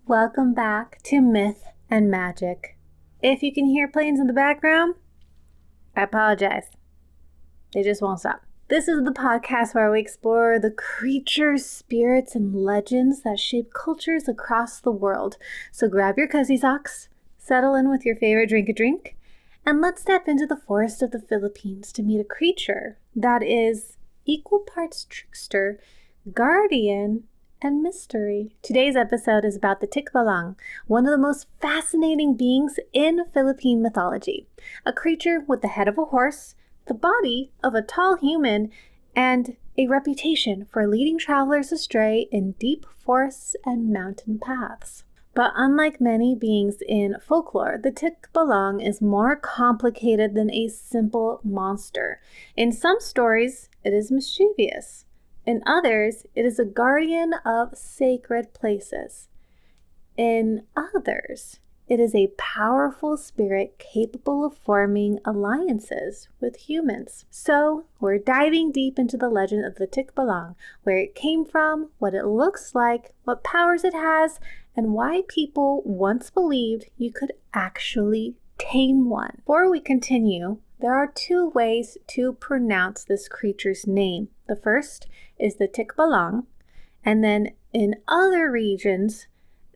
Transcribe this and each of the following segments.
Welcome back to Myth and Magic. If you can hear planes in the background, I apologize. They just won't stop. This is the podcast where we explore the creatures, spirits, and legends that shape cultures across the world. So grab your cozy socks, settle in with your favorite drink, and let's step into the forest of the Philippines to meet a creature that is equal parts trickster, guardian, and mystery. Today's episode is about the Tikbalang, one of the most fascinating beings in Philippine mythology. A creature with the head of a horse, the body of a tall human, and a reputation for leading travelers astray in deep forests and mountain paths. But unlike many beings in folklore, the Tikbalang is more complicated than a simple monster. In some stories, it is mischievous. In others, it is a guardian of sacred places. In others, it is a powerful spirit capable of forming alliances with humans. So, we're diving deep into the legend of the Tikbalang, where it came from, what it looks like, what powers it has, and why people once believed you could actually tame one. Before we continue, there are two ways to pronounce this creature's name. The first is the Tikbalang, and then in other regions,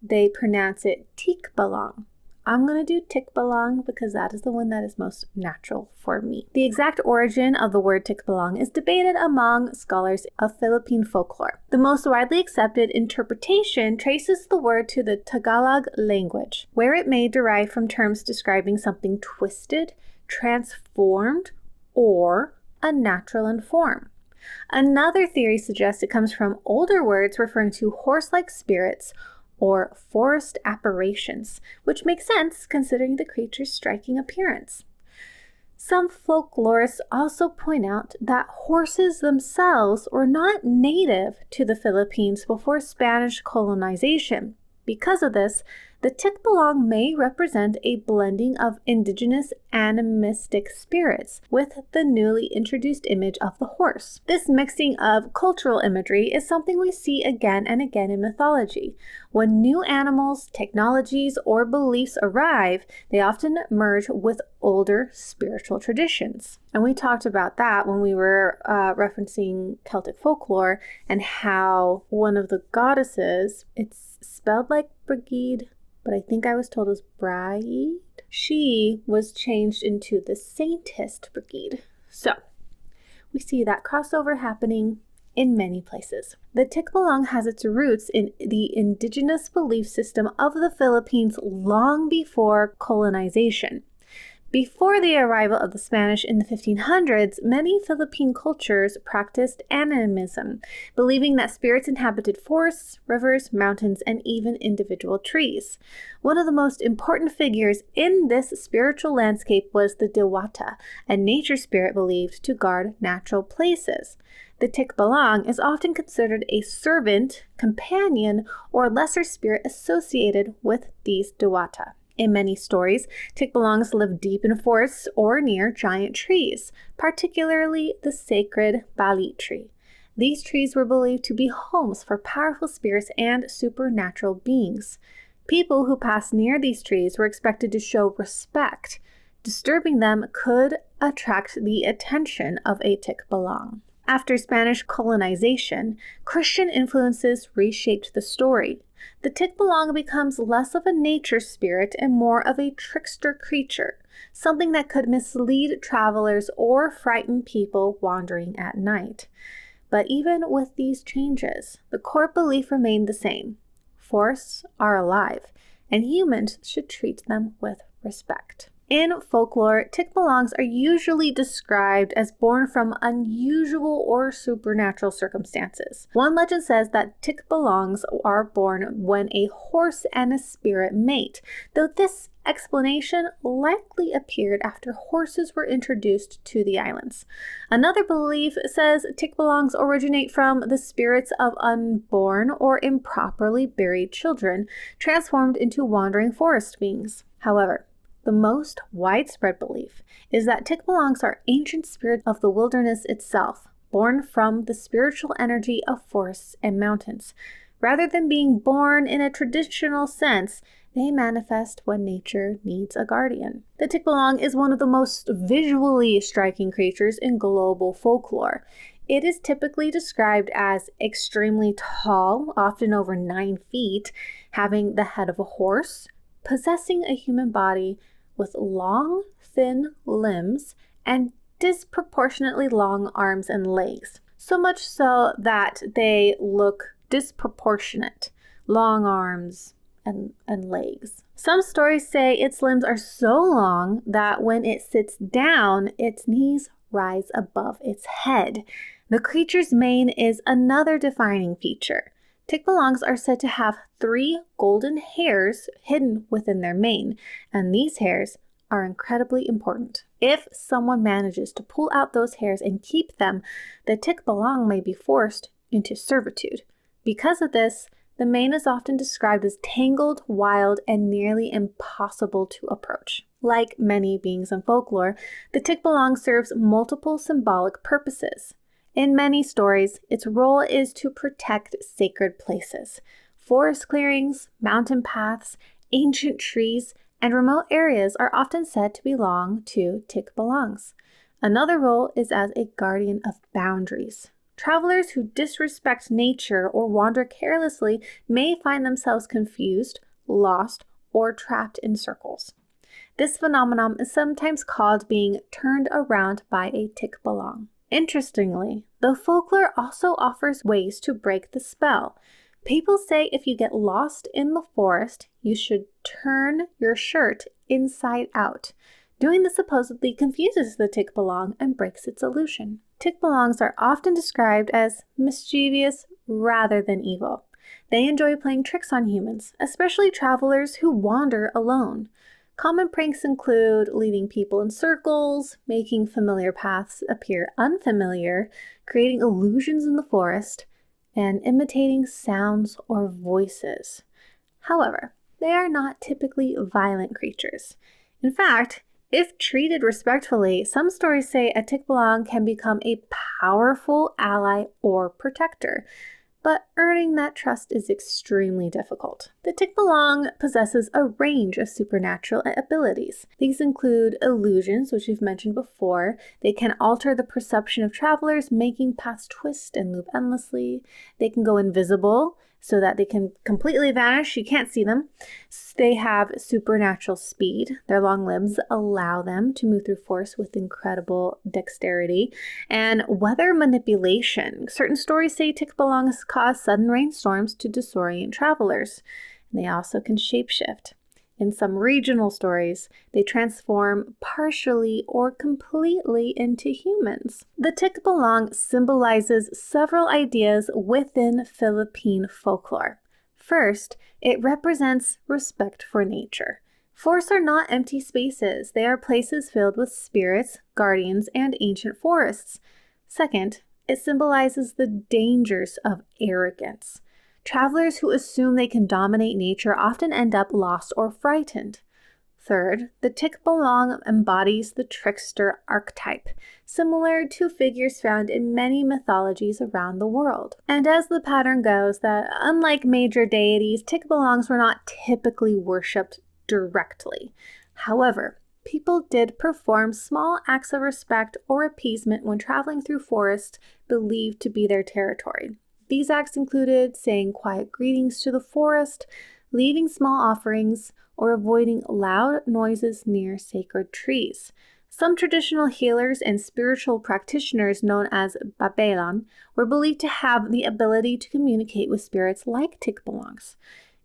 they pronounce it Tikbalang. I'm going to do Tikbalang because that is the one that is most natural for me. The exact origin of the word Tikbalang is debated among scholars of Philippine folklore. The most widely accepted interpretation traces the word to the Tagalog language, where it may derive from terms describing something twisted, transformed, or unnatural in form. Another theory suggests it comes from older words referring to horse-like spirits or forest apparitions, which makes sense considering the creature's striking appearance. Some folklorists also point out that horses themselves were not native to the Philippines before Spanish colonization. Because of this, the Tikbalang may represent a blending of indigenous animistic spirits with the newly introduced image of the horse. This mixing of cultural imagery is something we see again and again in mythology. When new animals, technologies, or beliefs arrive, they often merge with older spiritual traditions. And we talked about that when we were referencing Celtic folklore and how one of the goddesses, it's spelled like Brigid, but I think I was told it was Bride. She was changed into the Saintist Brigid. So, we see that crossover happening in many places. The Tikbalang has its roots in the indigenous belief system of the Philippines long before colonization. Before the arrival of the Spanish in the 1500s, many Philippine cultures practiced animism, believing that spirits inhabited forests, rivers, mountains, and even individual trees. One of the most important figures in this spiritual landscape was the Diwata, a nature spirit believed to guard natural places. The Tikbalang is often considered a servant, companion, or lesser spirit associated with these Diwata. In many stories, Tikbalangs live deep in forests or near giant trees, particularly the sacred Balete tree. These trees were believed to be homes for powerful spirits and supernatural beings. People who passed near these trees were expected to show respect. Disturbing them could attract the attention of a Tikbalang. After Spanish colonization, Christian influences reshaped the story. The Tikbalang becomes less of a nature spirit and more of a trickster creature, something that could mislead travelers or frighten people wandering at night. But even with these changes, the core belief remained the same. Forests are alive, and humans should treat them with respect. In folklore, Tikbalangs are usually described as born from unusual or supernatural circumstances. One legend says that Tikbalangs are born when a horse and a spirit mate, though this explanation likely appeared after horses were introduced to the islands. Another belief says Tikbalangs originate from the spirits of unborn or improperly buried children, transformed into wandering forest beings. However, the most widespread belief is that Tikbalangs are ancient spirits of the wilderness itself, born from the spiritual energy of forests and mountains. Rather than being born in a traditional sense, they manifest when nature needs a guardian. The Tikbalang is one of the most visually striking creatures in global folklore. It is typically described as extremely tall, often over 9 feet, having the head of a horse, possessing a human body with long, thin limbs and disproportionately long arms and legs. So much so that they look disproportionate, long arms and legs. Some stories say its limbs are so long that when it sits down, its knees rise above its head. The creature's mane is another defining feature. Tikbalangs are said to have 3 golden hairs hidden within their mane, and these hairs are incredibly important. If someone manages to pull out those hairs and keep them, the Tikbalang may be forced into servitude. Because of this, the mane is often described as tangled, wild, and nearly impossible to approach. Like many beings in folklore, the Tikbalang serves multiple symbolic purposes. In many stories, its role is to protect sacred places. Forest clearings, mountain paths, ancient trees, and remote areas are often said to belong to Tikbalangs. Another role is as a guardian of boundaries. Travelers who disrespect nature or wander carelessly may find themselves confused, lost, or trapped in circles. This phenomenon is sometimes called being turned around by a Tikbalang. Interestingly, the folklore also offers ways to break the spell. People say if you get lost in the forest, you should turn your shirt inside out. Doing this supposedly confuses the Tikbalang and breaks its illusion. Tikbalangs are often described as mischievous rather than evil. They enjoy playing tricks on humans, especially travelers who wander alone. Common pranks include leading people in circles, making familiar paths appear unfamiliar, creating illusions in the forest, and imitating sounds or voices. However, they are not typically violent creatures. In fact, if treated respectfully, some stories say a Tikbalang can become a powerful ally or protector, but earning that trust is extremely difficult. The Tikbalang possesses a range of supernatural abilities. These include illusions, which we've mentioned before. They can alter the perception of travelers, making paths twist and loop endlessly. They can go invisible, so that they can completely vanish. You can't see them. They have supernatural speed. Their long limbs allow them to move through forest with incredible dexterity. And weather manipulation. Certain stories say Tikbalangs cause sudden rainstorms to disorient travelers. And they also can shapeshift. In some regional stories, they transform partially or completely into humans. The Tikbalang symbolizes several ideas within Philippine folklore. First, it represents respect for nature. Forests are not empty spaces. They are places filled with spirits, guardians, and ancient forests. Second, it symbolizes the dangers of arrogance. Travelers who assume they can dominate nature often end up lost or frightened. Third, the Tikbalang embodies the trickster archetype, similar to figures found in many mythologies around the world. And as the pattern goes, that unlike major deities, Tikbalangs were not typically worshipped directly. However, people did perform small acts of respect or appeasement when traveling through forests believed to be their territory. These acts included saying quiet greetings to the forest, leaving small offerings, or avoiding loud noises near sacred trees. Some traditional healers and spiritual practitioners known as Babelan were believed to have the ability to communicate with spirits like Tikbalangs.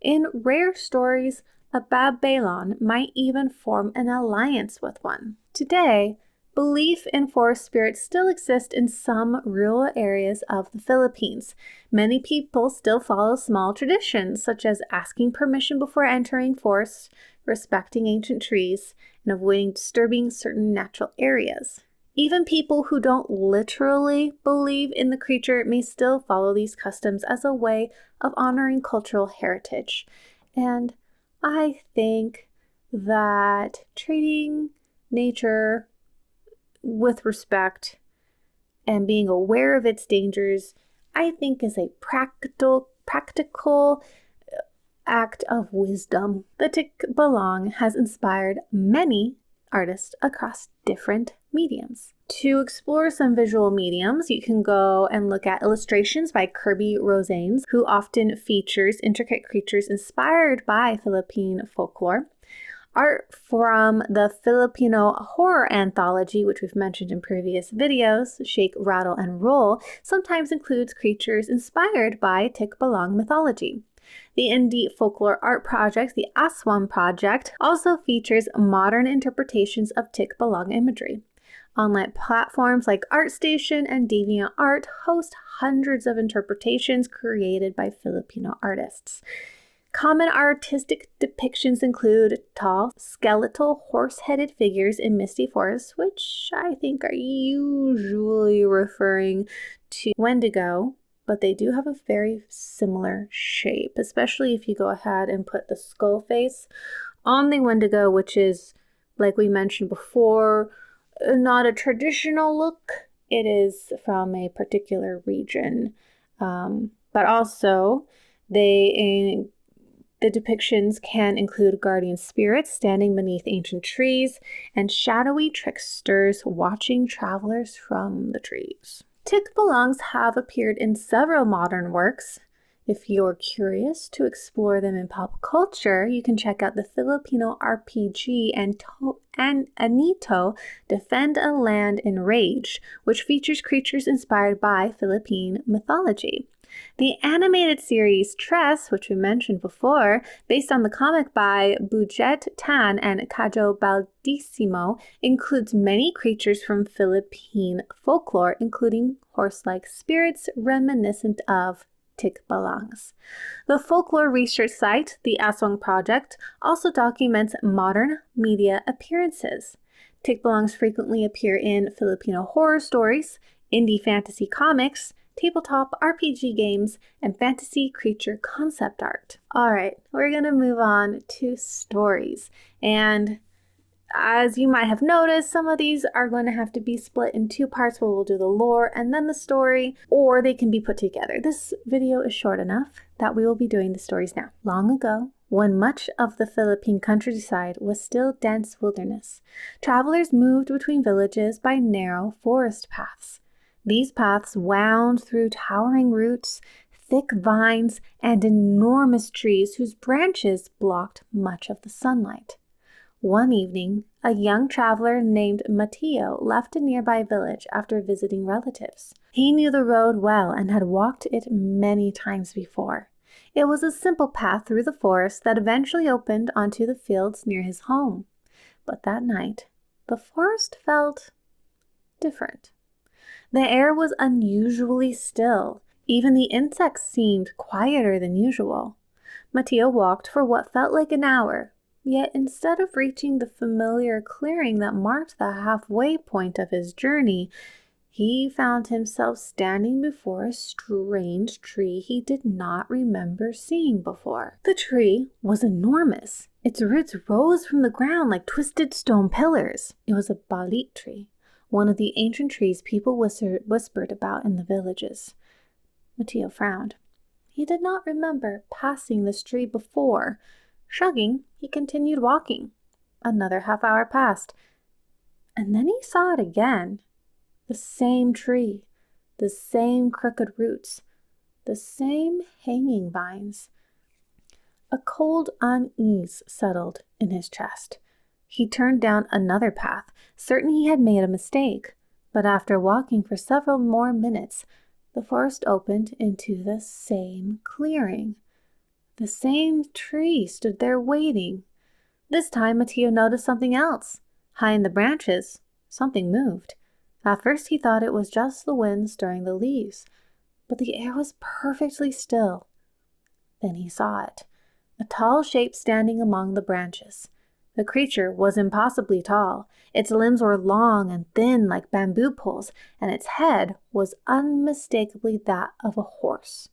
In rare stories, a Babelan might even form an alliance with one. Today, belief in forest spirits still exists in some rural areas of the Philippines. Many people still follow small traditions, such as asking permission before entering forests, respecting ancient trees, and avoiding disturbing certain natural areas. Even people who don't literally believe in the creature may still follow these customs as a way of honoring cultural heritage. And I think that treating nature with respect and being aware of its dangers, I think is a practical act of wisdom. The Tikbalang has inspired many artists across different mediums. To explore some visual mediums, you can go and look at illustrations by Kirby Rosanes, who often features intricate creatures inspired by Philippine folklore. Art from the Filipino horror anthology, which we've mentioned in previous videos, Shake, Rattle, and Roll, sometimes includes creatures inspired by Tikbalang mythology. The indie folklore art project, the Aswang Project, also features modern interpretations of Tikbalang imagery. Online platforms like ArtStation and DeviantArt host hundreds of interpretations created by Filipino artists. Common artistic depictions include tall, skeletal, horse-headed figures in misty forests, which I think are usually referring to Wendigo, but they do have a very similar shape, especially if you go ahead and put the skull face on the Wendigo, which is, like we mentioned before, not a traditional look. It is from a particular region, but also the depictions can include guardian spirits standing beneath ancient trees and shadowy tricksters watching travelers from the trees. Tikbalangs have appeared in several modern works. If you're curious to explore them in pop culture, you can check out the Filipino RPG and Anito Defend a Land in Rage, which features creatures inspired by Philippine mythology. The animated series Tres, which we mentioned before, based on the comic by Bujet Tan and Cajo Baldissimo, includes many creatures from Philippine folklore, including horse-like spirits reminiscent of Tikbalangs. The folklore research site, the Aswang Project, also documents modern media appearances. Tikbalangs frequently appear in Filipino horror stories, indie fantasy comics, tabletop RPG games, and fantasy creature concept art. All right, we're going to move on to stories. And as you might have noticed, some of these are going to have to be split in two parts where we'll do the lore and then the story, or they can be put together. This video is short enough that we will be doing the stories now. Long ago, when much of the Philippine countryside was still dense wilderness, travelers moved between villages by narrow forest paths. These paths wound through towering roots, thick vines, and enormous trees whose branches blocked much of the sunlight. One evening, a young traveler named Mateo left a nearby village after visiting relatives. He knew the road well and had walked it many times before. It was a simple path through the forest that eventually opened onto the fields near his home. But that night, the forest felt different. The air was unusually still. Even the insects seemed quieter than usual. Mateo walked for what felt like an hour, yet instead of reaching the familiar clearing that marked the halfway point of his journey, he found himself standing before a strange tree he did not remember seeing before. The tree was enormous. Its roots rose from the ground like twisted stone pillars. It was a Balete tree, one of the ancient trees people whispered about in the villages. Mateo frowned. He did not remember passing this tree before. Shrugging, he continued walking. Another half hour passed, and then he saw it again. The same tree, the same crooked roots, the same hanging vines. A cold unease settled in his chest. He turned down another path, certain he had made a mistake. But after walking for several more minutes, the forest opened into the same clearing. The same tree stood there waiting. This time Mateo noticed something else. High in the branches, something moved. At first he thought it was just the wind stirring the leaves, but the air was perfectly still. Then he saw it, a tall shape standing among the branches. The creature was impossibly tall. Its limbs were long and thin like bamboo poles, and its head was unmistakably that of a horse.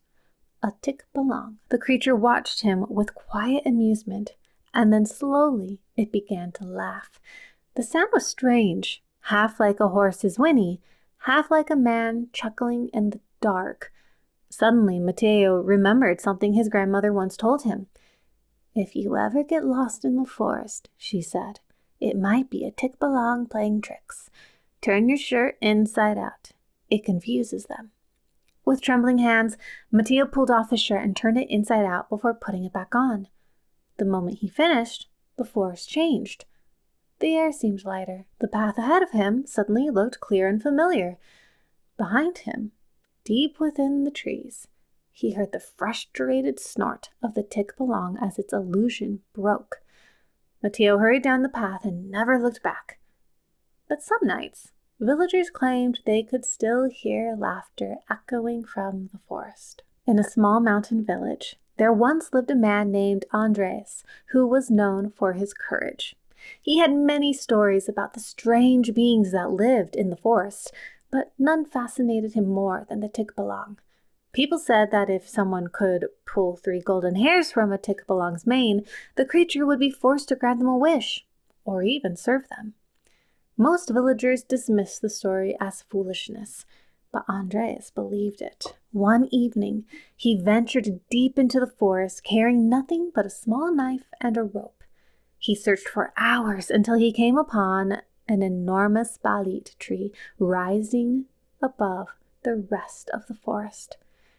A Tikbalang. The creature watched him with quiet amusement, and then slowly it began to laugh. The sound was strange, half like a horse's whinny, half like a man chuckling in the dark. Suddenly, Mateo remembered something his grandmother once told him. "If you ever get lost in the forest," she said, "it might be a Tikbalang playing tricks. Turn your shirt inside out. It confuses them." With trembling hands, Mateo pulled off his shirt and turned it inside out before putting it back on. The moment he finished, the forest changed. The air seemed lighter. The path ahead of him suddenly looked clear and familiar. Behind him, deep within the trees, he heard the frustrated snort of the Tikbalang as its illusion broke. Mateo hurried down the path and never looked back. But some nights, villagers claimed they could still hear laughter echoing from the forest. In a small mountain village, there once lived a man named Andres, who was known for his courage. He had many stories about the strange beings that lived in the forest, but none fascinated him more than the Tikbalang. People said that if someone could pull 3 golden hairs from a Tikbalang's mane, the creature would be forced to grant them a wish, or even serve them. Most villagers dismissed the story as foolishness, but Andres believed it. One evening, he ventured deep into the forest, carrying nothing but a small knife and a rope. He searched for hours until he came upon an enormous Balete tree rising above the rest of the forest.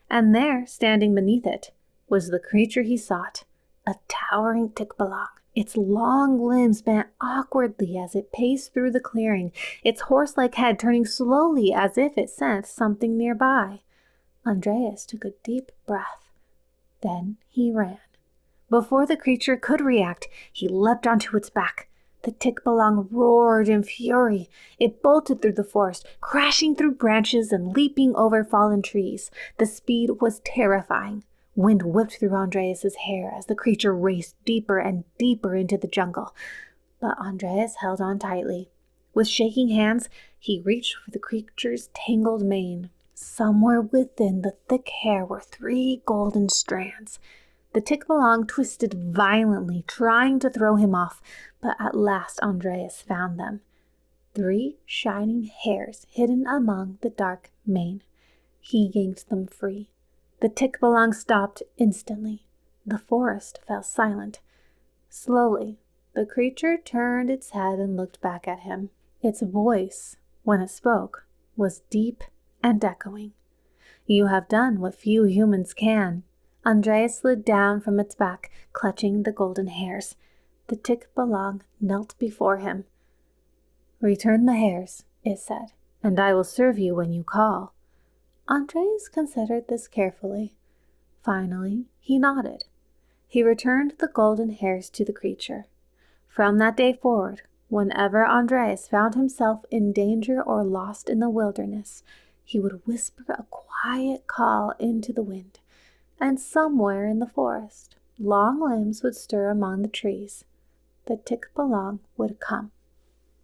And there, standing beneath it, was the creature he sought, a towering Tikbalang. Its long limbs bent awkwardly as it paced through the clearing, its horse-like head turning slowly as if it sensed something nearby. Andreas took a deep breath. Then he ran. Before the creature could react, he leapt onto its back. The Tikbalang roared in fury. It bolted through the forest, crashing through branches and leaping over fallen trees. The speed was terrifying. Wind whipped through Andreas's hair as the creature raced deeper and deeper into the jungle. But Andreas held on tightly. With shaking hands, he reached for the creature's tangled mane. Somewhere within the thick hair were 3 golden strands. The Tikbalang twisted violently, trying to throw him off, but at last Andreas found them. 3 shining hairs hidden among the dark mane. He yanked them free. The Tikbalang stopped instantly. The forest fell silent. Slowly, the creature turned its head and looked back at him. Its voice, when it spoke, was deep and echoing. "You have done what few humans can." Andreas slid down from its back, clutching the golden hairs. The Tikbalang knelt before him. "Return the hairs," it said, "and I will serve you when you call." Andreas considered this carefully. Finally, he nodded. He returned the golden hairs to the creature. From that day forward, whenever Andreas found himself in danger or lost in the wilderness, he would whisper a quiet call into the wind, and somewhere in the forest, long limbs would stir among the trees. The Tikbalang would come.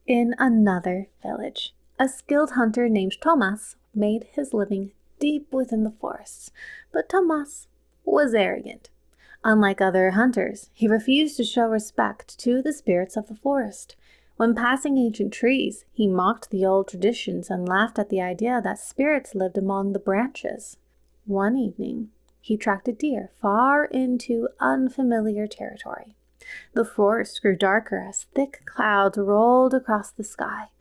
In another village, a skilled hunter named Tomas made his living deep within the forests, but Tomas was arrogant. Unlike other hunters, he refused to show respect to the spirits of the forest. When passing ancient trees, he mocked the old traditions and laughed at the idea that spirits lived among the branches. One evening, he tracked a deer far into unfamiliar territory. The forest grew darker as thick clouds rolled across the sky.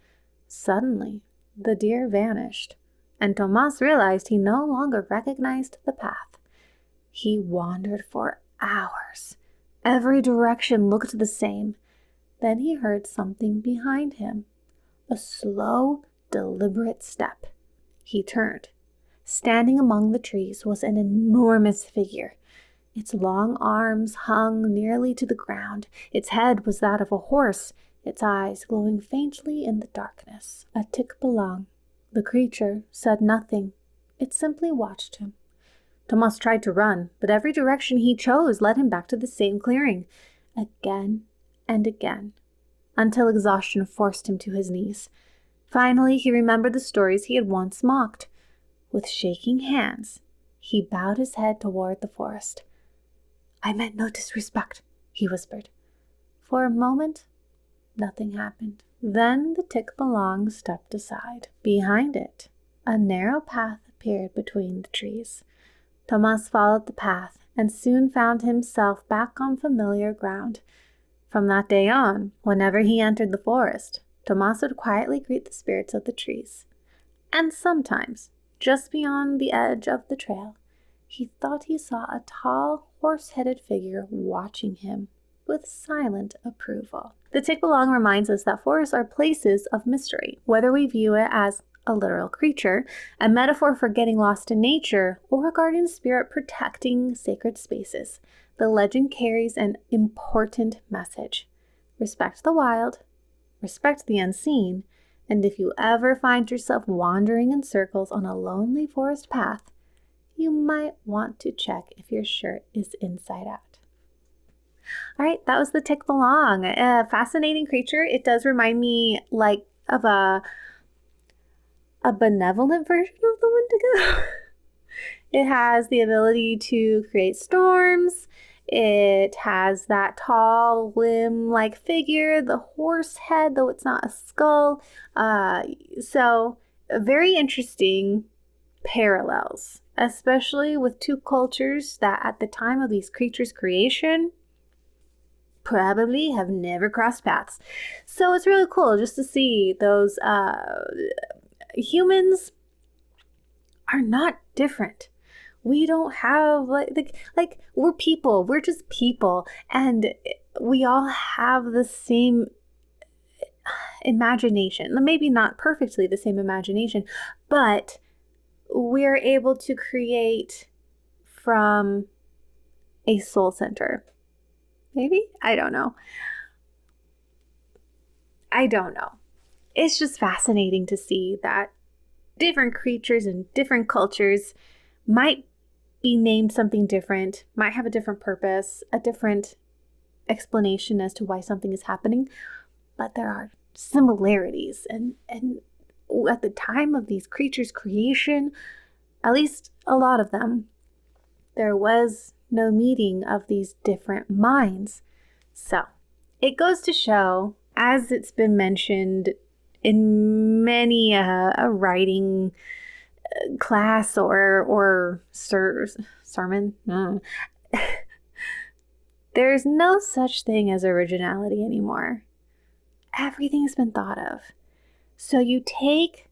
Suddenly, the deer vanished, and Tomas realized he no longer recognized the path. He wandered for hours. Every direction looked the same. Then he heard something behind him, a slow, deliberate step. He turned. Standing among the trees was an enormous figure. Its long arms hung nearly to the ground. Its head was that of a horse, its eyes glowing faintly in the darkness. A Tikbalang. The creature said nothing. It simply watched him. Tomas tried to run, but every direction he chose led him back to the same clearing, again and again, until exhaustion forced him to his knees. Finally, he remembered the stories he had once mocked. With shaking hands, he bowed his head toward the forest. "I meant no disrespect," he whispered. For a moment, nothing happened. Then the Tikbalang stepped aside. Behind it, a narrow path appeared between the trees. Tomas followed the path and soon found himself back on familiar ground. From that day on, whenever he entered the forest, Tomas would quietly greet the spirits of the trees. And sometimes, just beyond the edge of the trail, he thought he saw a tall, horse-headed figure watching him with silent approval. The Tikbalang reminds us that forests are places of mystery, whether we view it as a literal creature, a metaphor for getting lost in nature, or a guardian spirit protecting sacred spaces. The legend carries an important message. Respect the wild, respect the unseen, and if you ever find yourself wandering in circles on a lonely forest path, you might want to check if your shirt is inside out. All right, that was the Tikbalang, a fascinating creature. It does remind me of a benevolent version of the Wendigo. It has the ability to create storms. It has that tall limb-like figure, the horse head, though it's not a skull. So very interesting parallels, especially with two cultures that at the time of these creatures' creation probably have never crossed paths. So it's really cool just to see those humans are not different. We don't have like we're people. We're just people, and we all have the same imagination. Maybe not perfectly the same imagination, but we're able to create from a soul center. Maybe? I don't know. It's just fascinating to see that different creatures and different cultures might be named something different, might have a different purpose, a different explanation as to why something is happening, but there are similarities. And at the time of these creatures' creation, at least a lot of them, there was no meeting of these different minds. So it goes to show, as it's been mentioned in many a writing class or sermon, there's no such thing as originality anymore. Everything's been thought of. So you take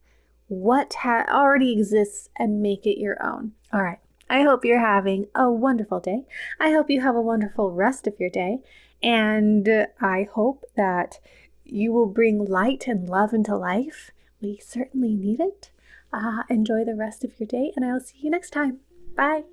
what already exists and make it your own. All right. I hope you're having a wonderful day. I hope you have a wonderful rest of your day. And I hope that you will bring light and love into life. We certainly need it. Enjoy the rest of your day, and I'll see you next time. Bye.